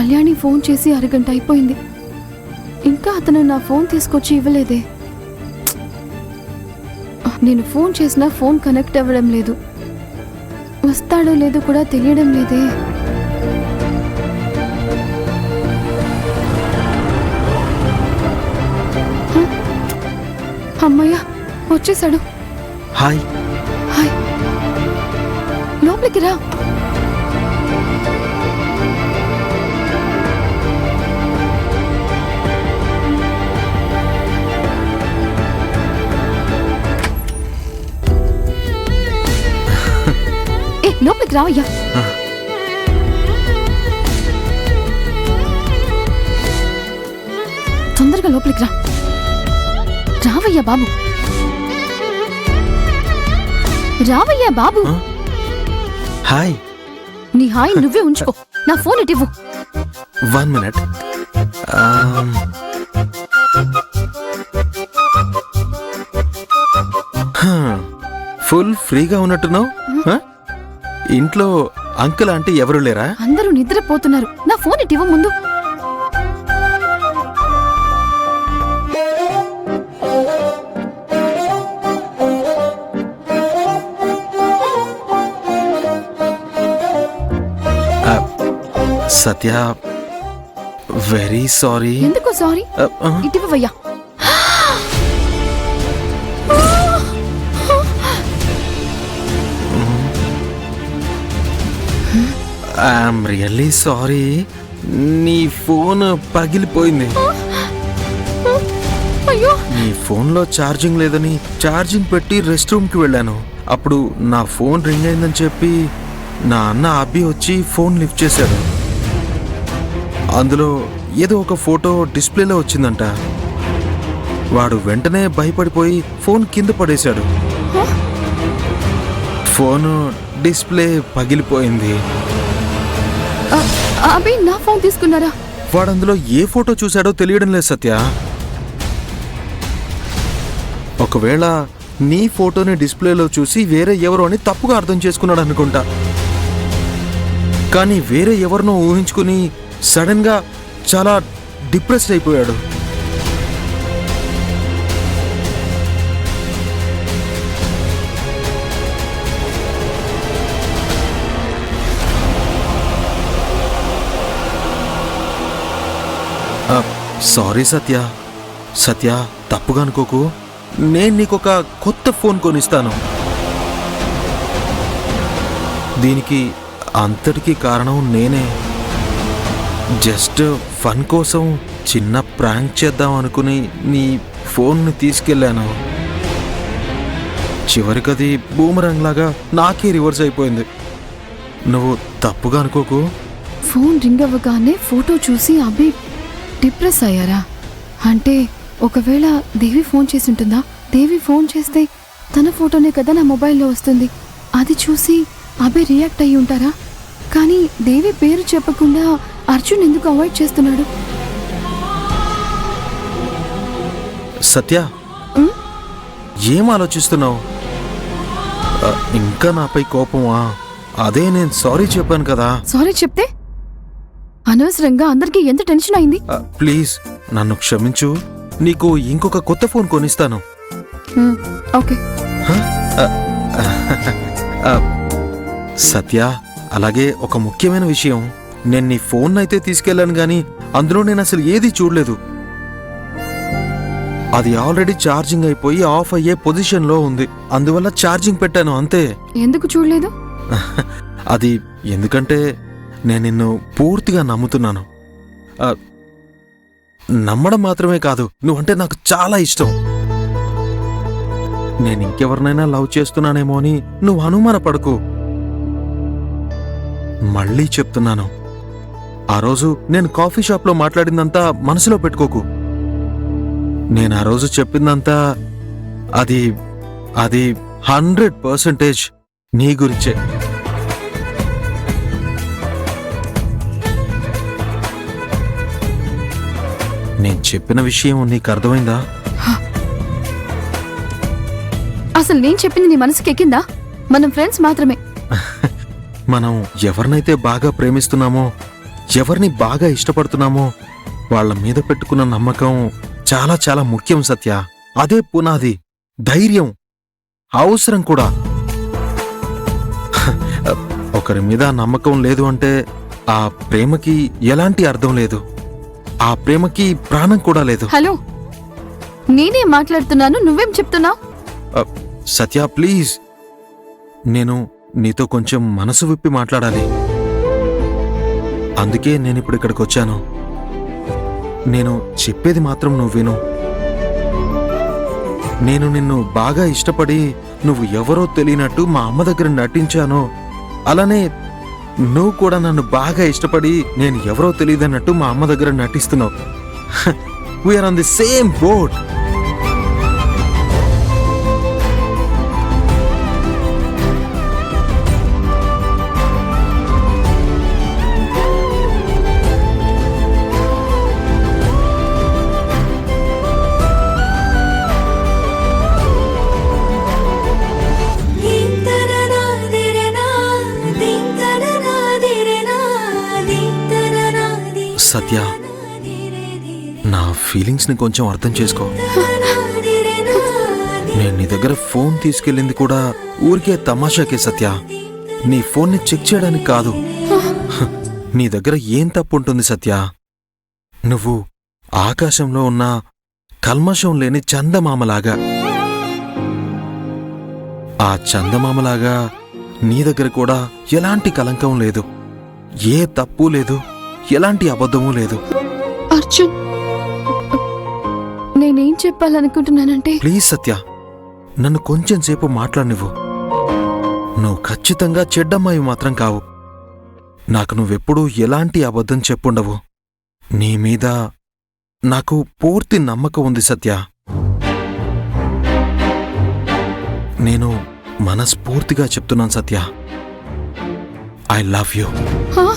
Kalyani phone చేసి అరగంట అయిపోయింది. ఇంకా అతను నా ఫోన్ తీసుకొచ్చి ఇవ్వలేదే. నేను ఫోన్ చేసినా ఫోన్ కనెక్ట్ అవ్వడం లేదు. వస్తాడో లేదో కూడా తెలియడం లేదే. అమ్మయ్య, వచ్చేసాడు. హాయ్. హాయ్, లోపలికి రా. లోపలికి రావయ్యా. తొందరగా లోపలికి రా. రావయ్యా బాబు, రావయ్యా బాబు. హాయ్. నీ హాయ్ నువ్వే ఉంచుకో. నా ఫోన్ ఇటివ్వు. 1 minute. ఫుల్ ఫ్రీగా ఉన్నట్టున్నావు. ఇంట్లో అంకుల్ అంటే ఎవరు లేరా? అందరూ నిద్రపోతున్నారు. నా ఫోన్ ఇటివ్వు ముందు. Satya, very sorry. ఎందుకు సారీ? ఇటివ్వయ్యా. I am really sorry. నీ ఫోన్ పగిలిపోయింది. అయ్యో, నీ ఫోన్లో ఛార్జింగ్ లేదని ఛార్జింగ్ పెట్టి రెస్ట్ రూమ్కి వెళ్ళాను. అప్పుడు నా ఫోన్ రింగ్ అయిందని చెప్పి నా అన్న అబ్బి వచ్చి ఫోన్ లిఫ్ట్ చేశాడు. అందులో ఏదో ఒక ఫోటో డిస్ప్లేలో వచ్చిందంట. వాడు వెంటనే భయపడిపోయి ఫోన్ కింద పడేశాడు. ఫోన్ డిస్ప్లే పగిలిపోయింది. అబ్బి నా ఫోన్ తీసుకున్నారా? వాడు అందులో ఏ ఫోటో చూశాడో తెలియడం లేదు సత్య. ఒకవేళ నీ ఫోటోని డిస్ప్లేలో చూసి వేరే ఎవరో అని తప్పుగా అర్థం చేసుకున్నాడు అనుకుంటా. కానీ వేరే ఎవరినో ఊహించుకుని సడన్ గా చాలా డిప్రెస్డ్ అయిపోయాడు. సారీ సత్య. సత్య, తప్పుగా అనుకోకు. నేను నీకొక కొత్త ఫోన్ కొనిస్తాను. దీనికి అంతటికీ కారణం నేనే. జస్ట్ ఫన్ కోసం చిన్న ప్రాంక్ చేద్దాం అనుకుని నీ ఫోన్ని తీసుకెళ్ళాను. చివరికది బూమరంగ్ లాగా నాకే రివర్స్ అయిపోయింది. నువ్వు తప్పుగా అనుకోకు. ఫోన్ రింగ్ అవ్వగానే ఫోటో చూసి అభి డిప్రెస్ అయ్యారా? అంటే ఒకవేళ దేవి ఫోన్ చేసి ఉంటుందా? దేవి ఫోన్ చేస్తే తన ఫోటోనే కదా నా మొబైల్లో వస్తుంది. అది చూసి అభి రియాక్ట్ అయ్యి ఉంటారా? కానీ దేవి పేరు చెప్పకుండా అర్జున్ ఎందుకు అవాయిడ్ చేస్తున్నాడు? సత్య, ఏం ఆలోచిస్తున్నావు? ఇంకా నాపై కోపమా? అదే నేను సారీ చెప్పాను కదా. సారీ చెప్తే అనవసరంగా అందరికీ ఎంత టెన్షన్ అయింది. ప్లీజ్ నన్ను క్షమించు. నీకు ఇంకొక కొత్త ఫోన్ కొనిస్తాను. ఓకే. సత్య, అలాగే ఒక ముఖ్యమైన విషయం. నేను నీ ఫోన్ అయితే తీసుకెళ్లాను గాని అందులో నేను అసలు ఏది చూడలేదు. అది ఆల్రెడీ ఛార్జింగ్ అయిపోయి ఆఫ్ అయ్యే పొజిషన్లో ఉంది. అందువల్ల ఛార్జింగ్ పెట్టాను అంతే. ఎందుకు చూడలేదు? అది ఎందుకంటే నేను నిన్ను పూర్తిగా నమ్ముతున్నాను. నమ్మడం మాత్రమే కాదు, నువ్వంటే నాకు చాలా ఇష్టం. నేను ఇంకెవరినైనా లవ్ చేస్తున్నానేమో అని నువ్వు అనుమానపడకు. మళ్ళీ చెప్తున్నాను, ఆ రోజు నేను కాఫీ షాప్లో మాట్లాడిందంతా మనసులో పెట్టుకోకు. నేను ఆ రోజు చెప్పిందంతా అది 100% నీ గురించే. నేను చెప్పిన విషయం నీకు అర్థమైందా? అసలు నేను చెప్పింది నీ మనసుకి ఎక్కిందా? మనం ఫ్రెండ్స్ మాత్రమే. మనం ఎవరినైతే బాగా ప్రేమిస్తున్నామో ఎవరిని బాగా ఇష్టపడుతున్నామో వాళ్ళ మీద పెట్టుకున్న నమ్మకం చాలా చాలా ముఖ్యం సత్య. అదే పునాది, ధైర్యం, అవసరం కూడా. ఒకరి మీద నమ్మకం లేదు అంటే ఆ ప్రేమకి ఎలాంటి అర్థం లేదు. ఆ ప్రేమకి ప్రాణం కూడా లేదు. హలో, నేనే మాట్లాడుతున్నాను, నువ్వేం చెప్తున్నావు? సత్య ప్లీజ్, నేను నీతో కొంచెం మనసు విప్పి మాట్లాడాలి. అందుకే నేనిప్పుడు ఇక్కడికి వచ్చాను. నేను చెప్పేది మాత్రం నువ్వు విను. నేను నిన్ను బాగా ఇష్టపడి నువ్వు ఎవరో తెలియనట్టు మా అమ్మ దగ్గర నటించాను. అలానే నువ్వు కూడా నన్ను బాగా ఇష్టపడి నేను ఎవరో తెలియదన్నట్టు మా అమ్మ దగ్గర నటిస్తున్నావు. We are on the same boat. Satya, నా ఫీలింగ్స్ ని కొంచెం అర్థం చేసుకో. నేను నీ దగ్గర ఫోన్ తీసుకెళ్ళింది కూడా ఊరికే తమాషాకే సత్య. నీ ఫోన్ని చెక్ చేయడానికి కాదు. నీ దగ్గర ఏం తప్పు ఉంటుంది సత్య? నువ్వు ఆకాశంలో ఉన్న కల్మషం లేని చందమామలాగా. ఆ చందమామలాగా నీ దగ్గర కూడా ఎలాంటి కలంకం లేదు, ఏ తప్పు లేదు, ఎలాంటి అబద్ధమూ లేదు. అర్జున్, నేనేం చెప్పాలనుకుంటున్నానంటే, ప్లీజ్ సత్య, నన్ను కొంచెం సేపు మాట్లాడనివ్వు. నువ్వు ఖచ్చితంగా చెడ్డమ్మాయి మాత్రం కావు. నాకు నువ్వెప్పుడూ ఎలాంటి అబద్ధం చెప్పుండవు. నీ మీద నాకు పూర్తి నమ్మకం ఉంది సత్య. నేను మనస్ఫూర్తిగా చెప్తున్నాను సత్య, ఐ లవ్ యూ. హా?